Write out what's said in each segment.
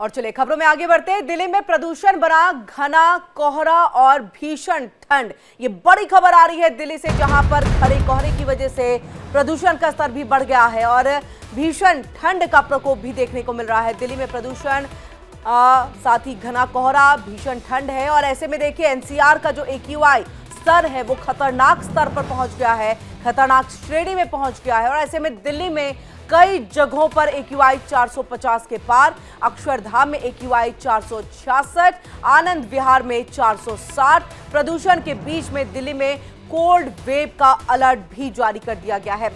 और चलिए खबरों में आगे बढ़ते हैं। दिल्ली में प्रदूषण बना घना कोहरा और भीषण ठंड। ये बड़ी खबर आ रही है दिल्ली से, जहां पर घने कोहरे की वजह से प्रदूषण का स्तर भी बढ़ गया है और भीषण ठंड का प्रकोप भी देखने को मिल रहा है। दिल्ली में प्रदूषण साथ ही घना कोहरा, भीषण ठंड है और ऐसे में देखिए एनसीआर का जो AQI स्तर है वो खतरनाक स्तर पर पहुंच गया है, खतरनाक श्रेणी में पहुंच गया है। और ऐसे में दिल्ली में कई जगहों पर AQI 450 के पार। अक्षरधाम में AQI 466, आनंद विहार में 460। प्रदूषण के बीच में दिल्ली में कोल्ड वेव का अलर्ट भी जारी कर दिया गया है।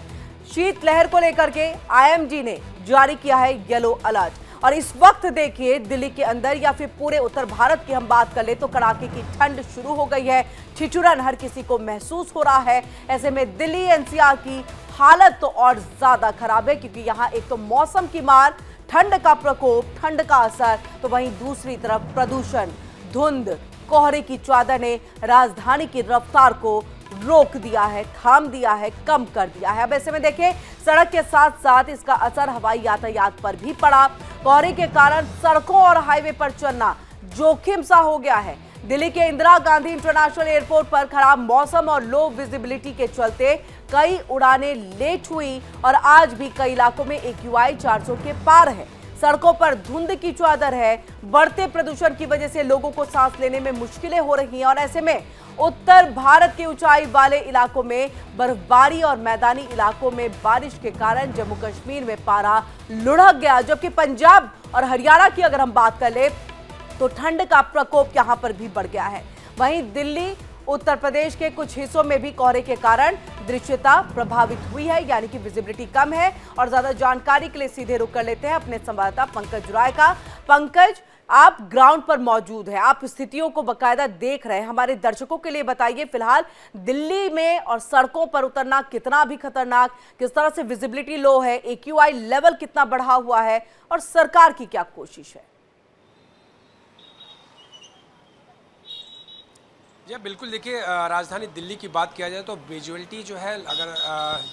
शीतलहर को लेकर के IMD ने जारी किया है येलो अलर्ट। और इस वक्त देखिए दिल्ली के अंदर या फिर पूरे उत्तर भारत की हम बात कर ले तो कड़ाके की ठंड शुरू हो गई है। ठिठुरन हर किसी को महसूस हो रहा है। ऐसे में दिल्ली NCR की हालत तो और ज्यादा खराब है, क्योंकि यहाँ एक तो मौसम की मार, ठंड का प्रकोप, ठंड का असर, तो वहीं दूसरी तरफ प्रदूषण, धुंध, कोहरे की चादर ने राजधानी की रफ्तार को रोक दिया है, थाम दिया है, कम कर दिया है। अब ऐसे में देखिए सड़क के साथ साथ इसका असर हवाई यातायात पर भी पड़ा। कोहरे के कारण सड़कों और हाईवे पर चलना जोखिम सा हो गया है। दिल्ली के इंदिरा गांधी इंटरनेशनल एयरपोर्ट पर खराब मौसम और लो विजिबिलिटी के चलते कई उड़ानें लेट हुई और आज भी कई इलाकों में AQI 400 के पार है। सड़कों पर धुंध की चादर है। बढ़ते प्रदूषण की वजह से लोगों को सांस लेने में मुश्किलें हो रही हैं और ऐसे में उत्तर भारत के ऊंचाई वाले इलाकों में बर्फबारी और मैदानी इलाकों में बारिश के कारण जम्मू कश्मीर में पारा लुढ़क गया, जबकि पंजाब और हरियाणा की अगर हम बात कर ले तो ठंड का प्रकोप यहां पर भी बढ़ गया है। वहीं दिल्ली, उत्तर प्रदेश के कुछ हिस्सों में भी कोहरे के कारण दृश्यता प्रभावित हुई है, यानी कि विजिबिलिटी कम है। और ज्यादा जानकारी के लिए सीधे रुक कर लेते हैं अपने संवाददाता पंकज राय का। पंकज, आप ग्राउंड पर मौजूद हैं, आप स्थितियों को बकायदा देख रहे हैं। हमारे दर्शकों के लिए बताइए फिलहाल दिल्ली में और सड़कों पर उतरना कितना भी खतरनाक, किस तरह से विजिबिलिटी लो है, AQI लेवल कितना बढ़ा हुआ है और सरकार की क्या कोशिश है? जी बिल्कुल, देखिए राजधानी दिल्ली की बात किया जाए तो विजुअलिटी जो है, अगर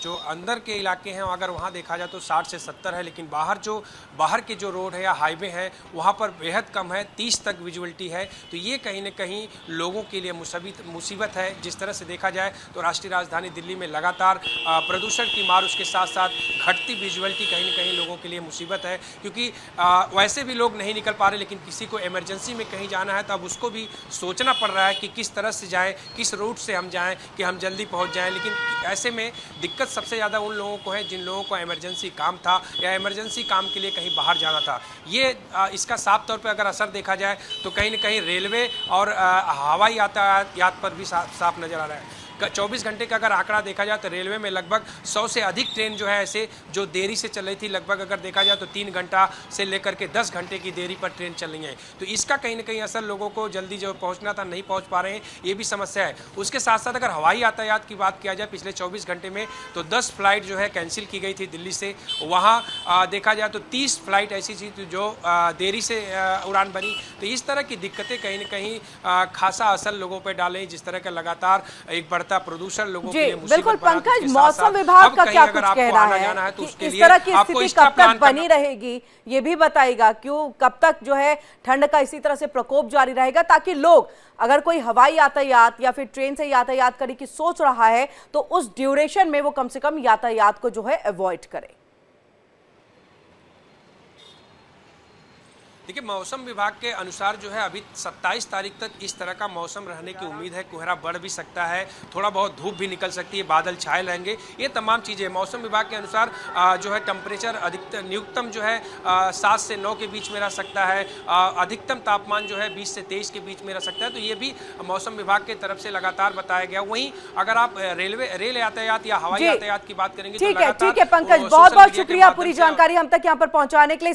जो अंदर के इलाके हैं अगर वहाँ देखा जाए तो 60 से 70 है, लेकिन बाहर के जो रोड है या हाईवे हैं वहाँ पर बेहद कम है, 30 तक विजुअलिटी है। तो ये कहीं ना कहीं लोगों के लिए मुसीबत है। जिस तरह से देखा जाए तो राष्ट्रीय राजधानी दिल्ली में लगातार प्रदूषण की मार, उसके साथ साथ घटती विजुअलिटी कहीं ना कहीं लोगों के लिए मुसीबत है, क्योंकि वैसे भी लोग नहीं निकल पा रहे, लेकिन किसी को इमरजेंसी में कहीं जाना है तो अब उसको भी सोचना पड़ रहा है कि किस तरह से जाएं, किस रूट से हम जाएं कि हम जल्दी पहुंच जाएं। लेकिन ऐसे में दिक्कत सबसे ज़्यादा उन लोगों को है जिन लोगों को इमरजेंसी काम था या इमरजेंसी काम के लिए कहीं बाहर जाना था। ये इसका साफ तौर पे अगर असर देखा जाए तो कहीं ना कहीं रेलवे और हवाई यातायात पर भी साफ नज़र आ रहा है। 24 घंटे का अगर आंकड़ा देखा जाए तो रेलवे में लगभग 100 से अधिक ट्रेन जो है ऐसे जो देरी से चल रही थी, लगभग अगर देखा जाए तो 3 घंटा से लेकर के 10 घंटे की देरी पर ट्रेन चल रही है। तो इसका कहीं ना कहीं असर लोगों को जल्दी जो पहुंचना था नहीं पहुंच पा रहे हैं, ये भी समस्या है। उसके साथ साथ अगर हवाई यातायात की बात किया जाए पिछले 24 घंटे में तो 10 फ्लाइट जो है कैंसिल की गई थी दिल्ली से। वहाँ देखा जाए तो 30 फ्लाइट ऐसी थी जो देरी से उड़ान बनी। तो इस तरह की दिक्कतें कहीं ना कहीं खासा असर लोगों पर डालें। जिस तरह का लगातार एक बढ़ता प्रदूषण लोगों के लिए बिल्कुल पंकज, मौसम विभाग का क्या कुछ कहना है कि इस तरह की स्थिति कब तक बनी रहेगी, ये भी बताएगा। क्यों, कब तक जो है ठंड का इसी तरह से प्रकोप जारी रहेगा, ताकि लोग अगर कोई हवाई यातायात या फिर ट्रेन से यातायात करने की सोच रहा है तो उस ड्यूरेशन में वो कम से कम यातायात को जो है अवॉइड करे। देखिए, मौसम विभाग के अनुसार जो है अभी 27 तारीख तक इस तरह का मौसम रहने की उम्मीद है। कोहरा बढ़ भी सकता है, थोड़ा बहुत धूप भी निकल सकती है, बादल छाए रहेंगे, ये तमाम चीज़ें। मौसम विभाग के अनुसार जो है टेम्परेचर अधिकतम न्यूनतम जो है 7 से 9 के बीच में रह सकता है, अधिकतम तापमान जो है 20 से 23 के बीच में रह सकता है। तो ये भी मौसम विभाग की तरफ से लगातार बताया गया। वहीं अगर आप रेल यातायात या हवाई यातायात की बात करेंगे, ठीक है पंकज, बहुत बहुत शुक्रिया पूरी जानकारी हम तक यहाँ पर पहुँचाने के लिए।